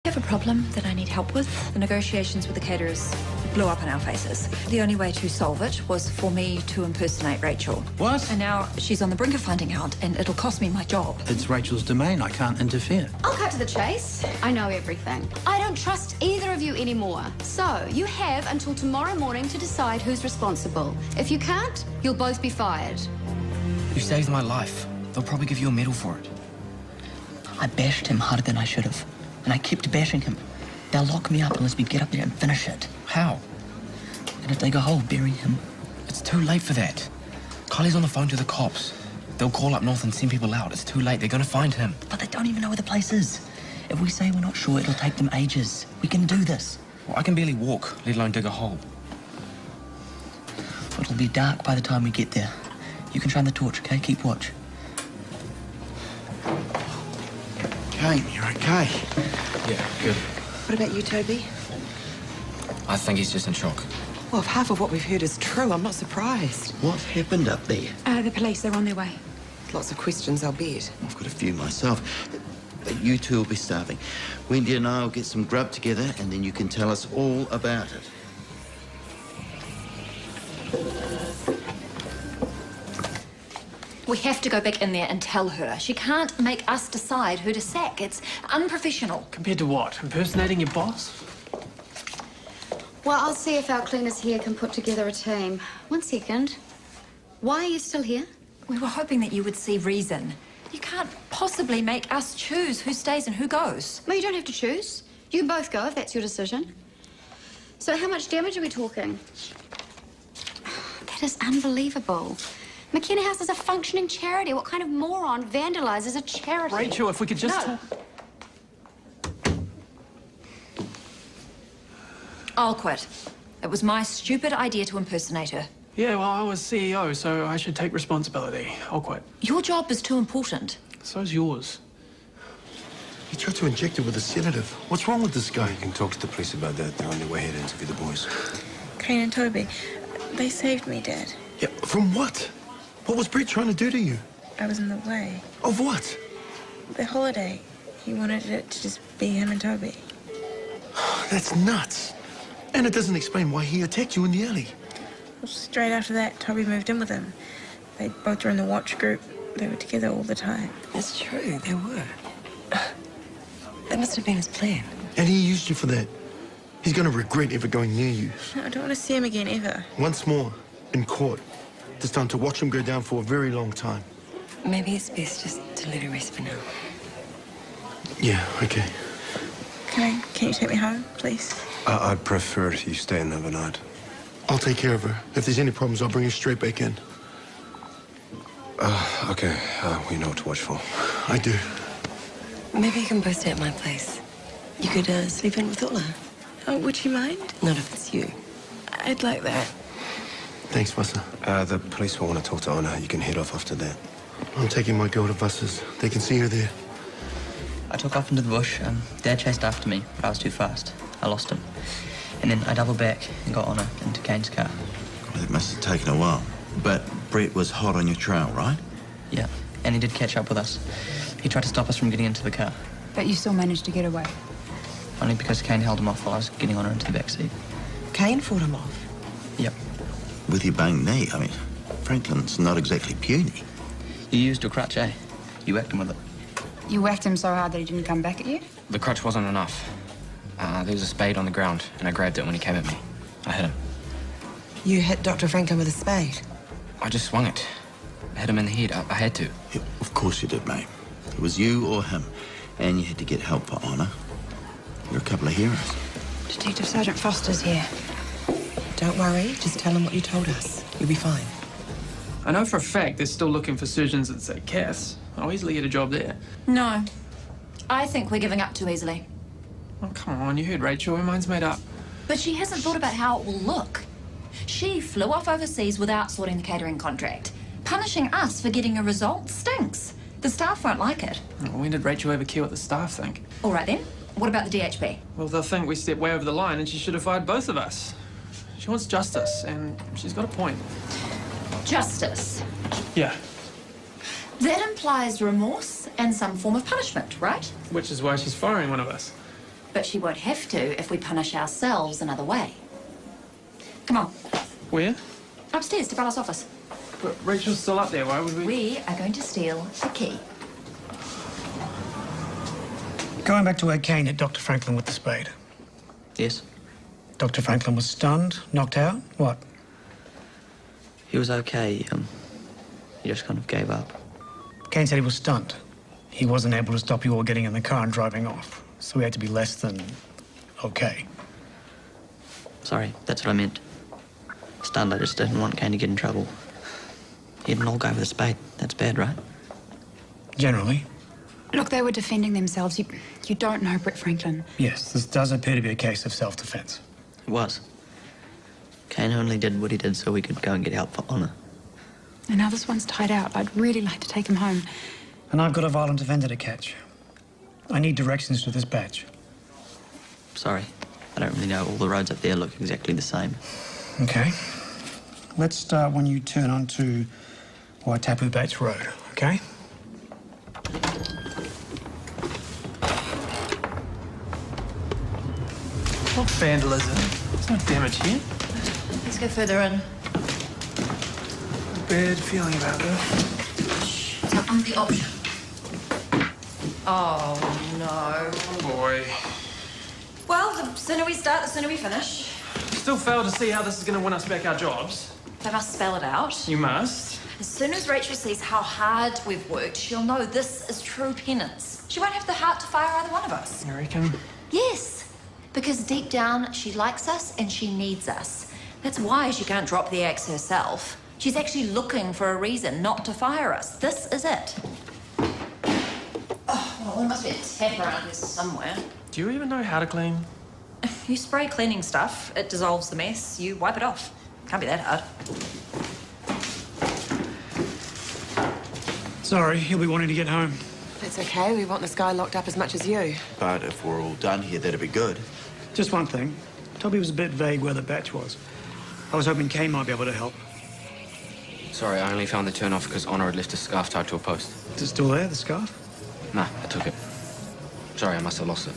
I have a problem that I need help with. The negotiations with the caterers blew up in our faces. The only way to solve it was for me to impersonate Rachel. What? And now she's on the brink of finding out, and it'll cost me my job. It's Rachel's domain. I can't interfere. I'll cut to the chase. I know everything. I don't trust either of you anymore. So you have until tomorrow morning to decide who's responsible. If you can't, you'll both be fired. You saved my life. They'll probably give you a medal for it. I bashed him harder than I should have. And I kept bashing him. They'll lock me up unless we get up there and finish it. How? And if they go hole, bury him. It's too late for that. Kylie's on the phone to the cops. They'll call up north and send people out. It's too late. They're going to find him. But they don't even know where the place is. If we say we're not sure, it'll take them ages. We can do this. Well, I can barely walk, let alone dig a hole. It'll be dark by the time we get there. You can shine the torch, okay? Keep watch. Kane, you're okay. Yeah, good. What about you, Toby? I think he's just in shock. Well, if half of what we've heard is true, I'm not surprised. What happened up there? The police, they're on their way. Lots of questions, I'll bet. I've got a few myself. But you two will be starving. Wendy and I will get some grub together, and then you can tell us all about it. We have to go back in there and tell her. She can't make us decide who to sack. It's unprofessional. Compared to what? Impersonating your boss? Well, I'll see if our cleaners here can put together a team. 1 second. Why are you still here? We were hoping that you would see reason. You can't possibly make us choose who stays and who goes. Well, you don't have to choose. You can both go if that's your decision. So how much damage are we talking? That is unbelievable. McKenna House is a functioning charity. What kind of moron vandalizes a charity? Rachel, if we could just No. talk... I'll quit. It was my stupid idea to impersonate her. Yeah, well, I was CEO, so I should take responsibility. I'll quit. Your job is too important. So's yours. He tried to inject her with a sedative. What's wrong with this guy? You can talk to the police about that. They're on their way here to interview the boys. Kane and Toby, they saved me, Dad. Yeah, from what? What was Brett trying to do to you? I was in the way. Of what? The holiday. He wanted it to just be him and Toby. That's nuts. And it doesn't explain why he attacked you in the alley. Well, straight after that, Toby moved in with him. They both were in the watch group. They were together all the time. It's true, they were. That must have been his plan. And he used you for that. He's going to regret ever going near you. No, I don't want to see him again, ever. Once more, in court. This time to watch him go down for a very long time. Maybe it's best just to let her rest for now. Yeah, okay. Kane, can you take me home, please? I'd prefer you stay in overnight. I'll take care of her. If there's any problems, I'll bring her straight back in. Okay. We know what to watch for. I do. Maybe you can both stay at my place. You could sleep in with Ola. Oh, would you mind? Not if it's you. I'd like that. Thanks, Vassa. The police will want to talk to Anna. You can head off after that. I'm taking my girl to Vassa's. They can see her there. I took off into the bush. Dad chased after me, but I was too fast. I lost him. And then I doubled back and got Anna into Kane's car. Well, it must have taken a while. But Brett was hot on your trail, right? Yeah, and he did catch up with us. He tried to stop us from getting into the car. But you still managed to get away. Only because Kane held him off while I was getting Anna into the back seat. Kane fought him off. Yep. With your bang knee, I mean, Franklin's not exactly puny. You used your crutch, eh? You whacked him with it. You whacked him so hard that he didn't come back at you? The crutch wasn't enough. There was a spade on the ground, and I grabbed it when he came at me. I hit him. You hit Dr. Franklin with a spade? I just swung it. I hit him in the head. I had to. Yeah, of course you did, mate. It was you or him. And you had to get help for Anna. You're a couple of heroes. Detective Sergeant Foster's here. Don't worry, just tell him what you told us. You'll be fine. I know for a fact they're still looking for surgeons at, say, Cass. I'll easily get a job there. No. I think we're giving up too easily. Oh, come on, you heard Rachel. Her mind's made up. But she hasn't thought about how it will look. She flew off overseas without sorting the catering contract. Punishing us for getting a result stinks. The staff won't like it. Well, when did Rachel ever care what the staff think? All right, then. What about the DHB? Well, they'll think we stepped way over the line and she should have fired both of us. She wants justice, and she's got a point. Justice. Yeah. That implies remorse and some form of punishment, right? Which is why she's firing one of us. But she won't have to if we punish ourselves another way. Come on. Where? Upstairs to Bella's office. But Rachel's still up there. Why would we? We are going to steal the key. Going back to where Kane hit Dr. Franklin with the spade. Yes. Dr. Franklin was stunned, knocked out. What? He was okay. He just kind of gave up. Kane said he was stunned. He wasn't able to stop you all getting in the car and driving off. So he had to be less than okay. Sorry, that's what I meant. Stunned, I just didn't want Kane to get in trouble. He had an old guy with a spade. That's bad, right? Generally. Look, they were defending themselves. You don't know Britt Franklin. Yes, this does appear to be a case of self-defense. It was. Kane only did what he did so we could go and get help for Honor. And now this one's tied out. I'd really like to take him home. And I've got a violent offender to catch. I need directions to this batch. Sorry, I don't really know. All the roads up there look exactly the same. Okay. Let's start when you turn onto Waitapu Bates Road, okay? What vandalism? There's no damage here. Let's go further in. Bad feeling about this. So I'm the option. Oh, no. Oh, boy. Well, the sooner we start, the sooner we finish. Still fail to see how this is going to win us back our jobs. They must spell it out. You must. As soon as Rachel sees how hard we've worked, she'll know this is true penance. She won't have the heart to fire either one of us. You reckon? Yes, because deep down, she likes us and she needs us. That's why she can't drop the axe herself. She's actually looking for a reason not to fire us. This is it. Oh, well, there must be a tap around here somewhere. Do you even know how to clean? You spray cleaning stuff, it dissolves the mess, you wipe it off. Can't be that hard. Sorry, he'll be wanting to get home. It's okay. We want this guy locked up as much as you. But if we're all done here, that'd be good. Just one thing. Toby was a bit vague where the batch was. I was hoping Kane might be able to help. Sorry, I only found the turn-off because Honor had left a scarf tied to a post. Is it still there, the scarf? Nah, I took it. Sorry, I must have lost it.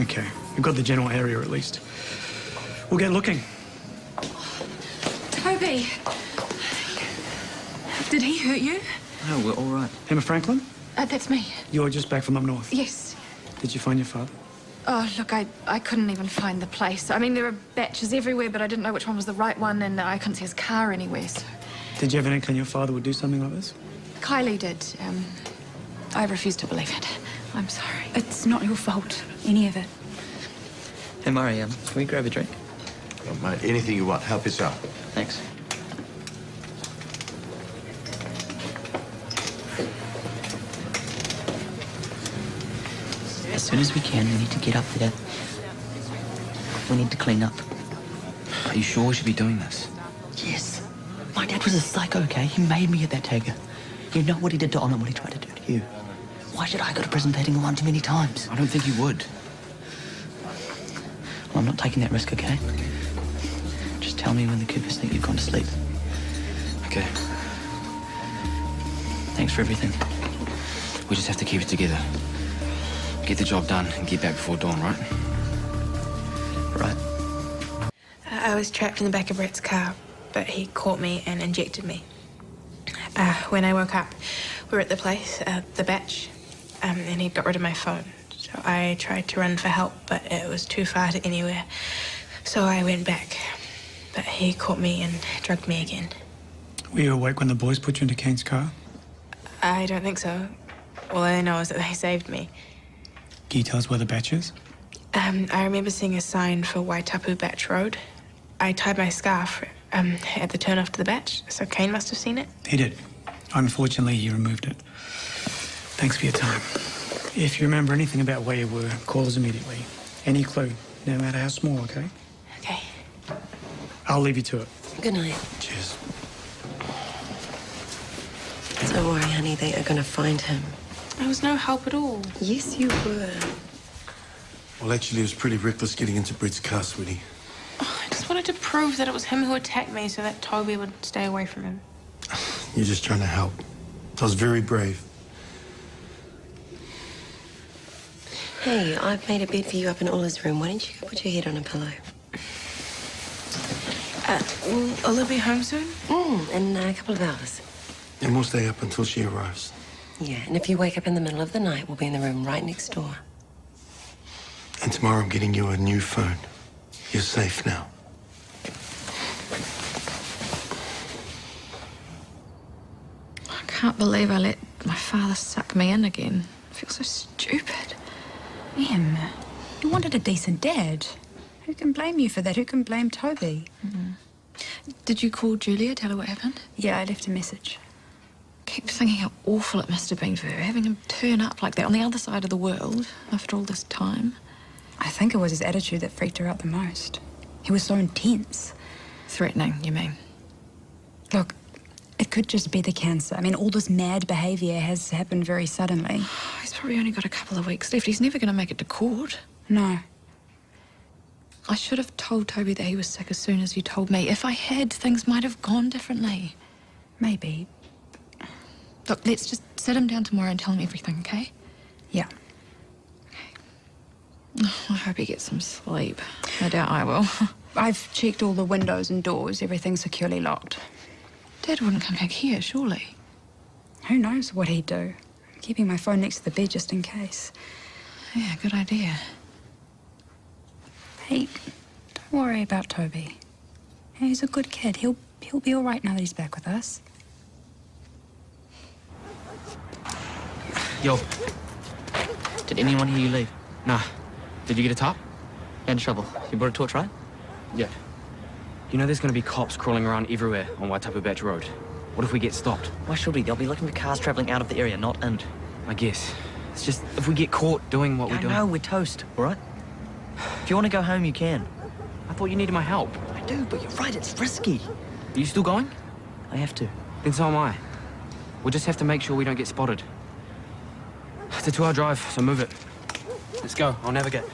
Okay, we've got the general area at least. We'll get looking. Toby! Did he hurt you? No, we're all right. Emma Franklin? That's me. You're just back from up north? Yes. Did you find your father? Oh, look, I couldn't even find the place. I mean, there were batches everywhere, but I didn't know which one was the right one, and I couldn't see his car anywhere, so... Did you have an inkling your father would do something like this? Kylie did. I refuse to believe it. I'm sorry. It's not your fault, any of it. Hey, Murray, can we grab a drink? Oh, mate, anything you want. Help yourself. Thanks. As soon as we can, we need to get up there. We need to clean up. Are you sure we should be doing this? Yes. My dad was a psycho, okay? He made me hit that Tiger. You know what he did to Honor, what he tried to do to you. Why should I go to prison for hitting one too many times? I don't think you would. Well, I'm not taking that risk, okay? Just tell me when the Coopers think you've gone to sleep. Okay. Thanks for everything. We just have to keep it together. Get the job done and get back before dawn, right? Right. I was trapped in the back of Brett's car, but he caught me and injected me. When I woke up, we were at the place, the batch, and he got rid of my phone. So I tried to run for help, but it was too far to anywhere. So I went back, but he caught me and drugged me again. Were you awake when the boys put you into Kane's car? I don't think so. All I know is that they saved me. Can you tell us where the batch is? I remember seeing a sign for Waitapu Batch Road. I tied my scarf at the turn off to the batch, so Kane must have seen it. He did. Unfortunately, he removed it. Thanks for your time. If you remember anything about where you were, call us immediately. Any clue, no matter how small, okay? Okay. I'll leave you to it. Good night. Cheers. Don't worry, honey. They are going to find him. I was no help at all. Yes, you were. Well, actually, it was pretty reckless getting into Britt's car, sweetie. Oh, I just wanted to prove that it was him who attacked me so that Toby would stay away from him. You're just trying to help. I was very brave. Hey, I've made a bed for you up in Ulla's room. Why don't you go put your head on a pillow? Will Ulla be home soon? In a couple of hours. And we'll stay up until she arrives. Yeah, and if you wake up in the middle of the night, we'll be in the room right next door. And tomorrow I'm getting you a new phone. You're safe now. I can't believe I let my father suck me in again. I feel so stupid. Em, you wanted a decent dad. Who can blame you for that? Who can blame Toby? Did you call Julia, tell her what happened? Yeah, I left a message. Keep thinking how awful it must have been for her, having him turn up like that on the other side of the world after all this time. I think it was his attitude that freaked her out the most. He was so intense. Threatening, you mean? Look, it could just be the cancer. I mean, all this mad behaviour has happened very suddenly. He's probably only got a couple of weeks left. He's never going to make it to court. No. I should have told Toby that he was sick as soon as you told me. If I had, things might have gone differently. Maybe. Look, let's just sit him down tomorrow and tell him everything, okay? Yeah. Oh, I hope he gets some sleep. I doubt I will. I've checked all the windows and doors. Everything's securely locked. Dad wouldn't come back here, surely. Who knows what he'd do? I'm keeping my phone next to the bed just in case. Yeah, good idea. Hey, don't worry about Toby. He's a good kid. He'll be all right now that he's back with us. Yo. Did anyone hear you leave? Nah. Did you get a top? You're in trouble. You brought a torch, right? Yeah. You know there's going to be cops crawling around everywhere on Waitapu Batch Road. What if we get stopped? Why should we? They'll be looking for cars travelling out of the area, not in. I guess. It's just, if we get caught doing what we're doing... No, we're toast, all right? If you want to go home, you can. I thought you needed my help. I do, but you're right, it's risky. Are you still going? I have to. Then so am I. We'll just have to make sure we don't get spotted. It's a 2-hour drive, so move it. Let's go. I'll navigate.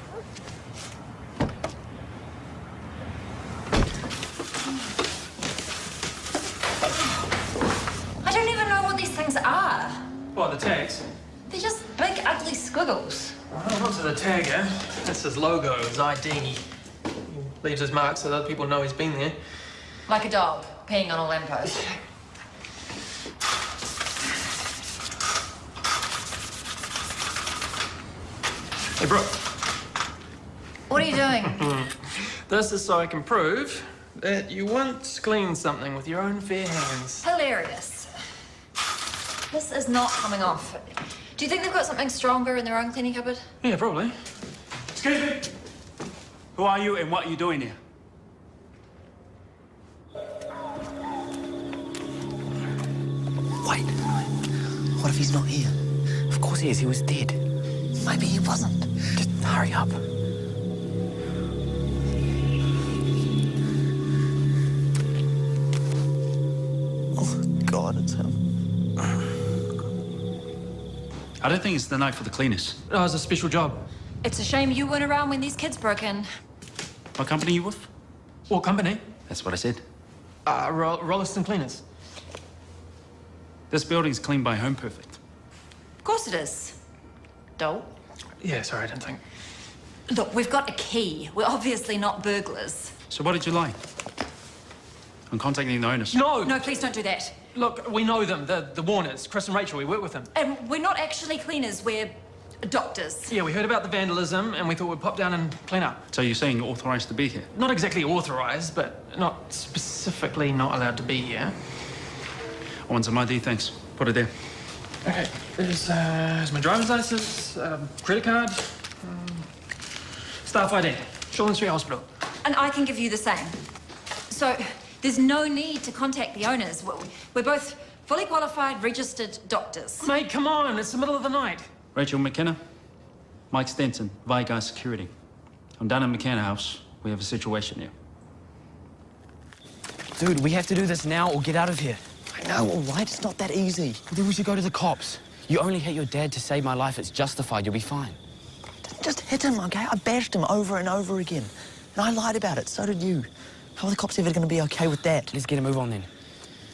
I don't even know what these things are. What, the tags? They're just big, ugly squiggles. Oh, not to the tagger. That's his logo, his ID. He leaves his mark so that other people know he's been there. Like a dog peeing on a lamppost. Hey, Brooke. What are you doing? This is so I can prove that you once cleaned something with your own fair hands. Hilarious. This is not coming off. Do you think they've got something stronger in their own cleaning cupboard? Yeah, probably. Excuse me. Who are you and what are you doing here? Wait. What if he's not here? Of course he is. He was dead. Maybe he wasn't. Just hurry up. Oh, God, it's him. I don't think it's the night for the cleaners. Oh, it's a special job. It's a shame you weren't around when these kids broke in. What company are you with? What company? That's what I said. Rolliston Cleaners. This building's cleaned by Home Perfect. Of course it is. Doll. Yeah, sorry, I didn't think. Look, we've got a key. We're obviously not burglars. So what did you lie? I'm contacting the owners. No! No, please don't do that. Look, we know them, the Warners, Chris and Rachel, we work with them. And we're not actually cleaners, we're doctors. Yeah, we heard about the vandalism and we thought we'd pop down and clean up. So you're saying you're authorised to be here? Not exactly authorised, but not specifically not allowed to be here. I want some ID, thanks. Put it there. Okay, there's my driver's license, credit card, staff ID, Shortland Street Hospital. And I can give you the same. So there's no need to contact the owners. We're both fully qualified, registered doctors. Mate, come on, it's the middle of the night. Rachel McKenna, Mike Stenson, Vigar Security. I'm down in McKenna House. We have a situation here. Dude, we have to do this now or get out of here. I know, all right, it's not that easy. Then we should go to the cops. You only hit your dad to save my life. It's justified. You'll be fine. Just hit him, okay? I bashed him over and over again. And I lied about it, so did you. How are the cops ever going to be okay with that? Let's get a move on then.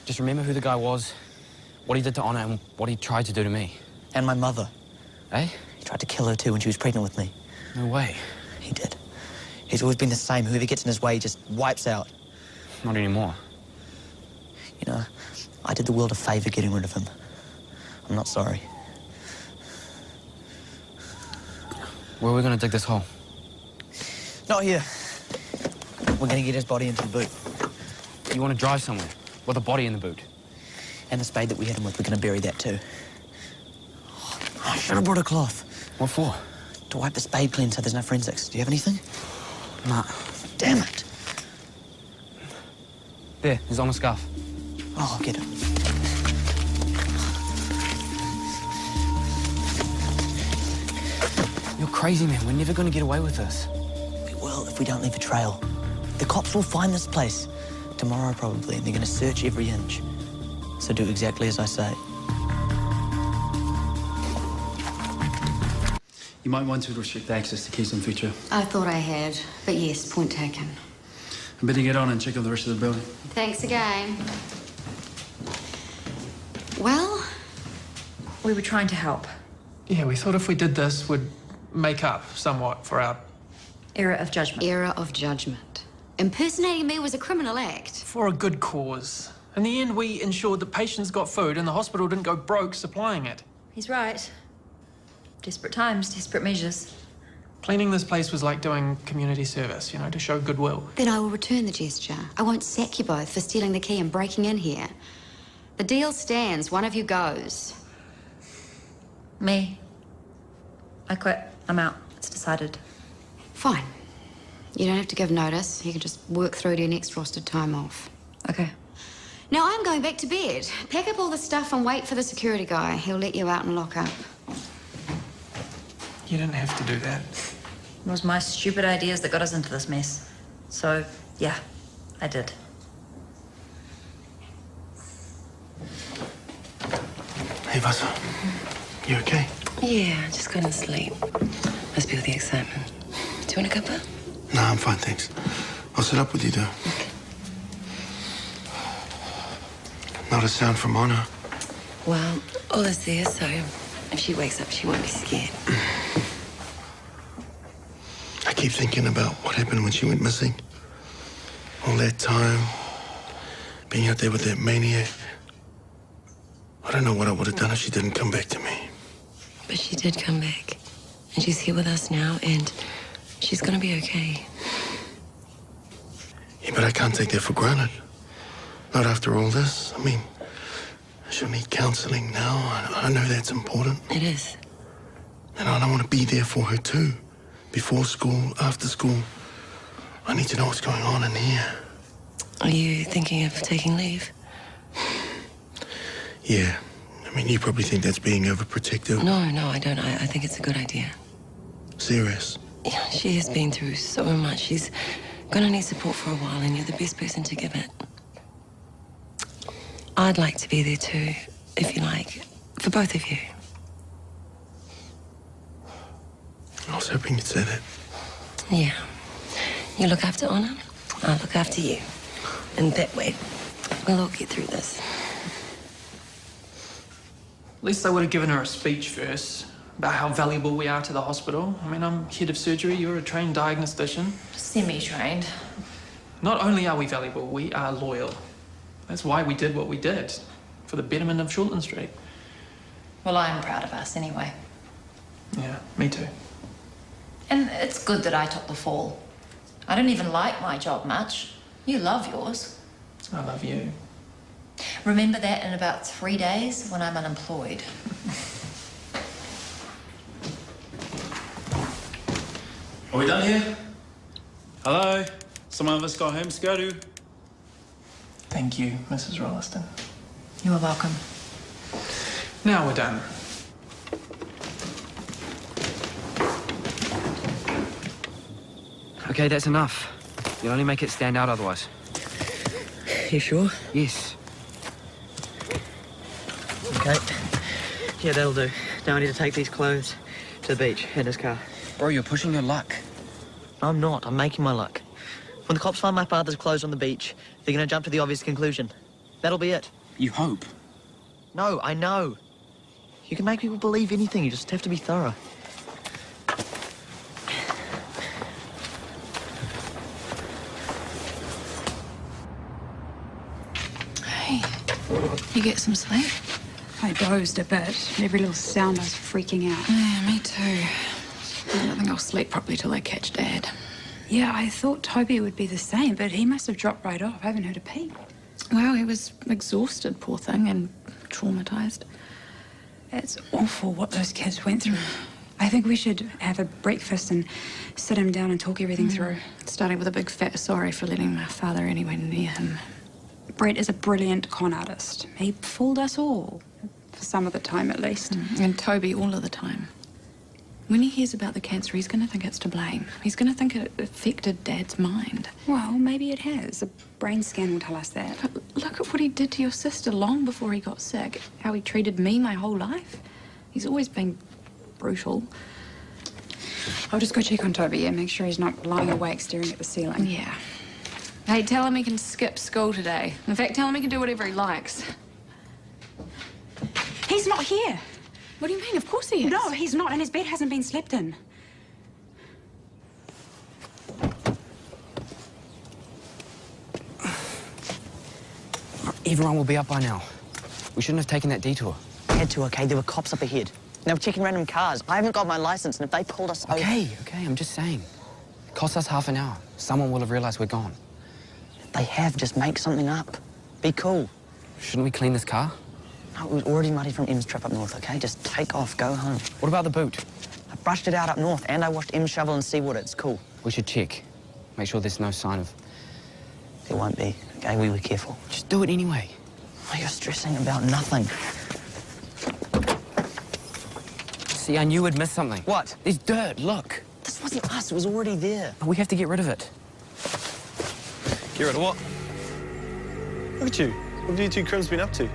Just remember who the guy was, what he did to Honor, and what he tried to do to me. And my mother. Eh? tried to kill her too when she was pregnant with me. No way. He did. He's always been the same. Whoever gets in his way, he just wipes out. Not anymore. You know, I did the world a favour getting rid of him. I'm not sorry. Where are we gonna dig this hole? Not here. We're gonna get his body into the boot. You want to drive somewhere with a body in the boot? And the spade that we hit him with, we're gonna bury that too. I should have brought a cloth. What for? To wipe the spade clean so there's no forensics. Do you have anything? Nah. Damn it. There, he's on a scarf. Oh, I'll get it. You're crazy, man. We're never gonna get away with this. We will if we don't leave a trail. The cops will find this place. Tomorrow, probably, and they're gonna search every inch. So do exactly as I say. You might want to restrict access to keys in future. I thought I had, but yes, point taken. I better get on and check out the rest of the building. Thanks again. Well, We were trying to help. Yeah, we thought if we did this, we'd make up somewhat for our... Error of judgment. Error of judgment. Impersonating me was a criminal act. For a good cause. In the end, we ensured that patients got food and the hospital didn't go broke supplying it. He's right. Desperate times, desperate measures. Cleaning this place was like doing community service, you know, to show goodwill. Then I will return the gesture. I won't sack you both for stealing the key and breaking in here. The deal stands. One of you goes. Me. I quit. I'm out. It's decided. Fine. You don't have to give notice. You can just work through to your next rostered time off. Okay. Now I'm going back to bed. Pack up all the stuff and wait for the security guy. He'll let you out and lock up. You didn't have to do that. It was my stupid ideas that got us into this mess. So, yeah, I did. Hey, Vasa. You okay? Yeah, I just couldn't sleep. Must be with the excitement. Do you want a cuppa? No, I'm fine, thanks. I'll sit up with you, though. Okay. Not a sound from Anna. Well, all is there, so if she wakes up, she won't be scared. I keep thinking about what happened when she went missing. All that time, being out there with that maniac. I don't know what I would have done if she didn't come back to me. But she did come back. And she's here with us now, and she's gonna be okay. Yeah, but I can't take that for granted. Not after all this. I mean, she'll need counseling now. I know that's important. It is. And I don't want to be there for her, too. Before school, after school. I need to know what's going on in here. Are you thinking of taking leave? Yeah. I mean, you probably think that's being overprotective. No, I don't. I think it's a good idea. Serious? Yeah, she has been through so much. She's gonna need support for a while, and you're the best person to give it. I'd like to be there too, if you like, for both of you. I was hoping you'd say that. Yeah. You look after Anna, I'll look after you. And that way, we'll all get through this. At least I would have given her a speech first about how valuable we are to the hospital. I mean, I'm head of surgery, you're a trained diagnostician. Semi-trained. Not only are we valuable, we are loyal. That's why we did what we did, for the betterment of Shortland Street. Well, I'm proud of us anyway. Yeah, me too. And it's good that I took the fall. I don't even like my job much. You love yours. I love you. Remember that in about 3 days when I'm unemployed. Are we done here? Hello? Some of us got homes to go to. Thank you, Mrs. Rolliston. You are welcome. Now we're done. Okay, that's enough. You'll only make it stand out otherwise. You sure? Yes. Okay. Yeah, that'll do. Now I need to take these clothes to the beach in his car. Bro, you're pushing your luck. I'm not. I'm making my luck. When the cops find my father's clothes on the beach, they're going to jump to the obvious conclusion. That'll be it. You hope. No, I know. You can make people believe anything. You just have to be thorough. You get some sleep? I dozed a bit. Every little sound I was freaking out. Yeah, me too. I don't think I'll sleep properly till I catch Dad. Yeah, I thought Toby would be the same, but he must have dropped right off. I haven't heard a peep. Well, he was exhausted, poor thing, and traumatised. It's awful what those kids went through. I think we should have a breakfast and sit him down and talk everything through. Starting with a big fat sorry for letting my father anywhere near him. Brett is a brilliant con artist. He fooled us all. For some of the time, at least. And Toby all of the time. When he hears about the cancer, he's going to think it's to blame. He's going to think it affected Dad's mind. Well, maybe it has. A brain scan will tell us that. But look at what he did to your sister long before he got sick. How he treated me my whole life. He's always been brutal. I'll just go check on Toby, yeah? Make sure he's not lying awake staring at the ceiling. Yeah. Hey, tell him he can skip school today. In fact, tell him he can do whatever he likes. He's not here. What do you mean? Of course he is. No, he's not, and his bed hasn't been slept in. Everyone will be up by now. We shouldn't have taken that detour. Had to, okay? There were cops up ahead. They were checking random cars. I haven't got my license, and if they pulled us over... Okay, I'm just saying. It cost us half an hour. Someone will have realised we're gone. They have. Just make something up. Be cool. Shouldn't we clean this car? No, it was already muddy from M's trip up north, okay? Just take off, go home. What about the boot? I brushed it out up north, and I washed M's shovel and seawater. It's cool. We should check. Make sure there's no sign of... There won't be, okay? We were careful. Just do it anyway. Oh, you're stressing about nothing. See, I knew we'd missed something. What? There's dirt, look. This wasn't us. It was already there. But we have to get rid of it. Get rid of what? Look at you. What have you two crims been up to?